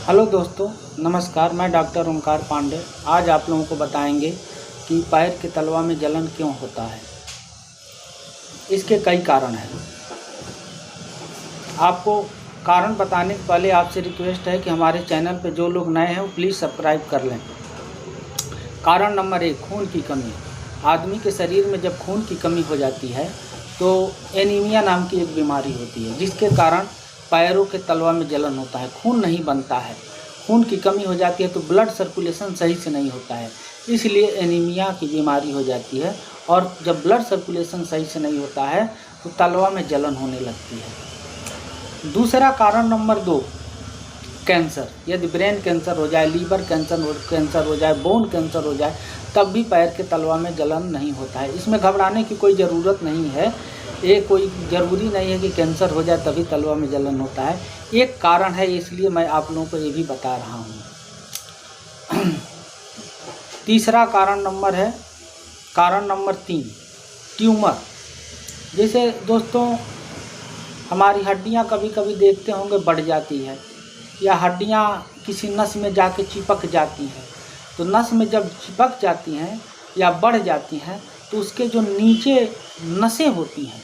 Hello दोस्तों, नमस्कार। मैं डॉक्टर ओंकार पांडे। आज आप लोगों को बताएंगे कि पैर के तलवा में जलन क्यों होता है। इसके कई कारण हैं। आपको कारण बताने के पहले आपसे रिक्वेस्ट है कि हमारे चैनल पर जो लोग नए हैं वो प्लीज़ सब्सक्राइब कर लें। कारण नंबर 1, खून की कमी। आदमी के शरीर में जब खून की कमी हो जाती है तो एनीमिया नाम की एक बीमारी होती है, जिसके कारण पैरों के तलवा में जलन होता है। खून नहीं बनता है, खून की कमी हो जाती है तो ब्लड सर्कुलेशन सही से नहीं होता है, इसलिए एनीमिया की बीमारी हो जाती है। और जब ब्लड सर्कुलेशन सही से नहीं होता है तो तलवा में जलन होने लगती है। दूसरा कारण नंबर 2, कैंसर। यदि ब्रेन कैंसर हो जाए, लीवर कैंसर हो जाए, बोन कैंसर हो जाए, तब भी पैर के तलवा में जलन नहीं होता है। इसमें घबराने की कोई ज़रूरत नहीं है। ये कोई ज़रूरी नहीं है कि कैंसर हो जाए तभी तलवा में जलन होता है। एक कारण है, इसलिए मैं आप लोगों को ये भी बता रहा हूँ। तीसरा कारण नंबर 3, ट्यूमर। जैसे दोस्तों, हमारी हड्डियाँ कभी कभी देखते होंगे बढ़ जाती है, या हड्डियाँ किसी नस में जाके चिपक जाती हैं। तो नस में जब चिपक जाती हैं या बढ़ जाती हैं तो उसके जो नीचे नसें होती हैं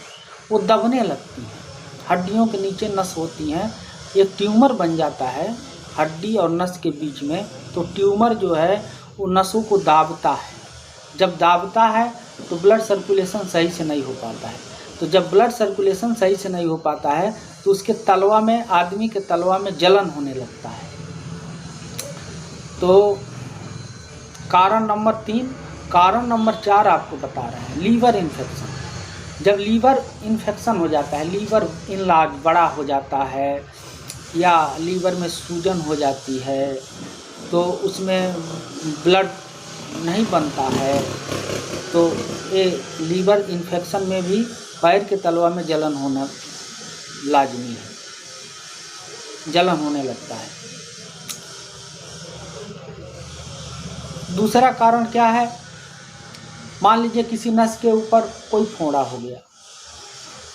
वो दबने लगती हैं। हड्डियों के नीचे नस होती हैं, एक ट्यूमर बन जाता है हड्डी और नस के बीच में। तो ट्यूमर जो है वो नसों को दाबता है। जब दाबता है तो ब्लड सर्कुलेशन सही से नहीं हो पाता है। तो जब ब्लड सर्कुलेशन सही से नहीं हो पाता है तो उसके तलवा में, आदमी के तलवा में जलन होने लगता है। तो कारण नंबर 3। कारण नंबर 4 आपको बता रहे हैं, लीवर इन्फेक्शन। जब लीवर इन्फेक्शन हो जाता है, लीवर इनलार्ज बड़ा हो जाता है, या लीवर में सूजन हो जाती है, तो उसमें ब्लड नहीं बनता है, तो ये लीवर इन्फेक्शन में भी पैर के तलवा में जलन होना लाजमी है, जलन होने लगता है। दूसरा कारण क्या है? मान लीजिए किसी नस के ऊपर कोई फोड़ा हो गया,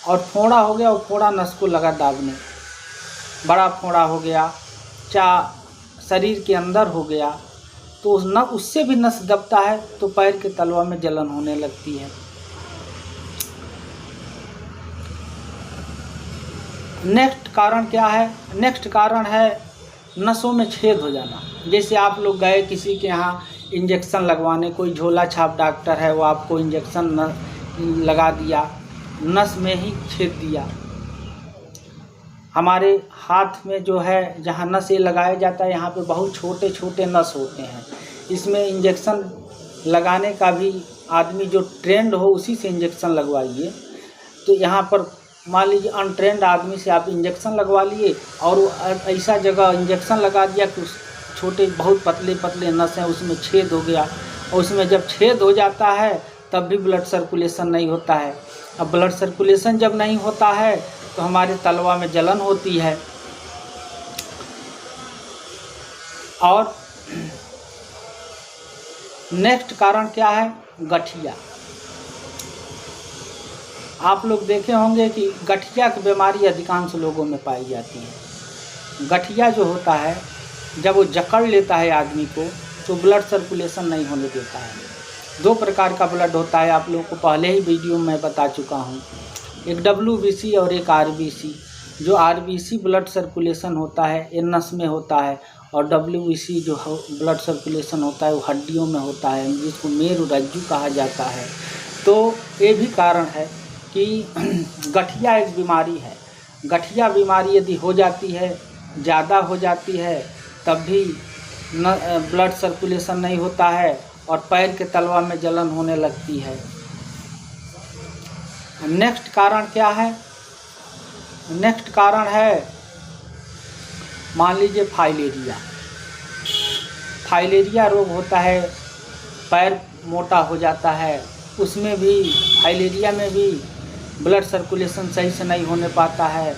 और वो फोड़ा नस को लगा दाबने। बड़ा फोड़ा हो गया, चाहे शरीर के अंदर हो गया, तो उससे भी नस दबता है तो पैर के तलवा में जलन होने लगती है। नेक्स्ट कारण क्या है? नेक्स्ट कारण है नसों में छेद हो जाना। जैसे आप लोग गए किसी के यहाँ इंजेक्शन लगवाने, कोई झोला छाप डॉक्टर है, वो आपको इंजेक्शन लगा दिया, नस में ही छेद दिया। हमारे हाथ में जो है जहाँ नस ये लगाया जाता है, यहाँ पे बहुत छोटे छोटे नस होते हैं। इसमें इंजेक्शन लगाने का भी आदमी जो ट्रेंड हो उसी से इंजेक्शन लगवाइए। तो यहाँ पर मान लीजिए अनट्रेंड आदमी से आप इंजेक्शन लगवा लिए और ऐसा जगह इंजेक्शन लगा दिया कि उस छोटे बहुत पतले पतले नस हैं, उसमें छेद हो गया। और उसमें जब छेद हो जाता है तब भी ब्लड सर्कुलेशन नहीं होता है। अब ब्लड सर्कुलेशन जब नहीं होता है तो हमारे तलवा में जलन होती है। और नेक्स्ट कारण क्या है? गठिया। आप लोग देखे होंगे कि गठिया की बीमारी अधिकांश लोगों में पाई जाती है। गठिया जो होता है, जब वो जकड़ लेता है आदमी को तो ब्लड सर्कुलेशन नहीं होने देता है। 2 प्रकार का ब्लड होता है, आप लोगों को पहले ही वीडियो में बता चुका हूँ, एक WBC और एक RBC। जो RBC ब्लड सर्कुलेशन होता है ये नस में होता है, और WBC जो ब्लड सर्कुलेशन होता है वो हड्डियों में होता है, जिसको मेरुरज्जु कहा जाता है। तो ये भी कारण है कि गठिया एक बीमारी है। गठिया बीमारी यदि हो जाती है, ज़्यादा हो जाती है, तब भी ब्लड सर्कुलेशन नहीं होता है और पैर के तलवा में जलन होने लगती है। नेक्स्ट कारण क्या है? नेक्स्ट कारण है, मान लीजिए फाइलेरिया रोग होता है, पैर मोटा हो जाता है, उसमें भी, फाइलेरिया में भी ब्लड सर्कुलेशन सही से नहीं होने पाता है,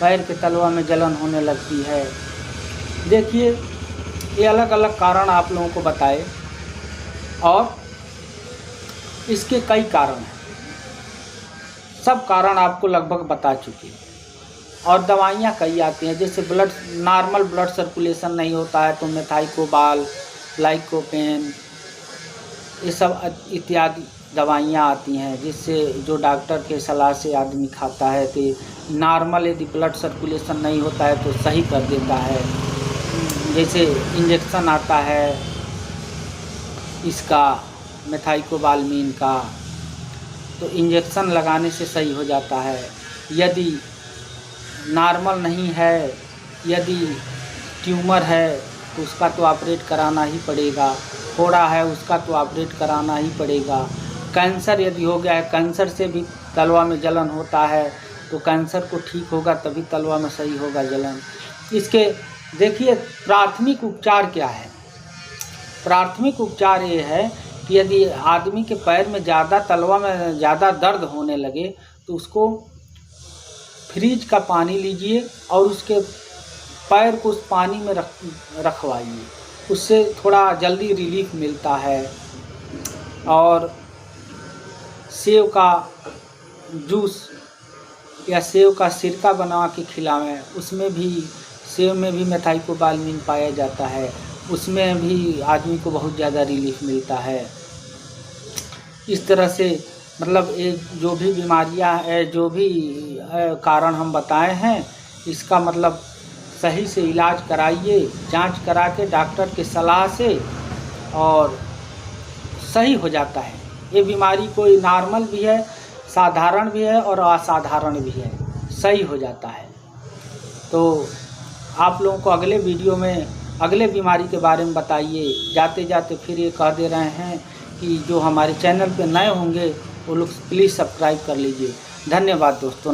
पैर के तलवा में जलन होने लगती है। देखिए, ये अलग अलग कारण आप लोगों को बताए, और इसके कई कारण हैं। सब कारण आपको लगभग बता चुके। और दवाइयाँ कई आती हैं, जैसे नॉर्मल ब्लड सर्कुलेशन नहीं होता है तो मेथाइकोबाल, लाइकोपेन, ये सब इत्यादि दवाइयाँ आती हैं, जिससे जो डॉक्टर के सलाह से आदमी खाता है तो नॉर्मल यदि ब्लड सर्कुलेशन नहीं होता है तो सही कर देता है। जैसे इंजेक्शन आता है इसका मेथाइकोबालमीन का, तो इंजेक्शन लगाने से सही हो जाता है। यदि नॉर्मल नहीं है, यदि ट्यूमर है तो उसका तो ऑपरेट कराना ही पड़ेगा, फोड़ा है उसका तो ऑपरेट कराना ही पड़ेगा। कैंसर यदि हो गया है, कैंसर से भी तलवा में जलन होता है, तो कैंसर को ठीक होगा तभी तलवा में सही होगा जलन। इसके देखिए प्राथमिक उपचार क्या है। प्राथमिक उपचार ये है कि यदि आदमी के पैर में ज़्यादा, तलवा में ज़्यादा दर्द होने लगे तो उसको फ्रिज का पानी लीजिए और उसके पैर को उस पानी में रखवाइए, उससे थोड़ा जल्दी रिलीफ मिलता है। और सेव का जूस या सेव का सिरका बना के खिलाएं, उसमें भी, सेव में भी मेथाइकोबालमीन पाया जाता है, उसमें भी आदमी को बहुत ज़्यादा रिलीफ मिलता है। इस तरह से मतलब ये जो भी बीमारियां है, जो भी कारण हम बताए हैं, इसका मतलब सही से इलाज कराइए, जांच करा के डॉक्टर के सलाह से, और सही हो जाता है। ये बीमारी कोई नॉर्मल भी है, साधारण भी है और असाधारण भी है, सही हो जाता है। तो आप लोगों को अगले वीडियो में अगले बीमारी के बारे में बताइए। जाते जाते फिर ये कह दे रहे हैं कि जो हमारे चैनल पे नए होंगे वो लोग प्लीज़ सब्सक्राइब कर लीजिए। धन्यवाद दोस्तों।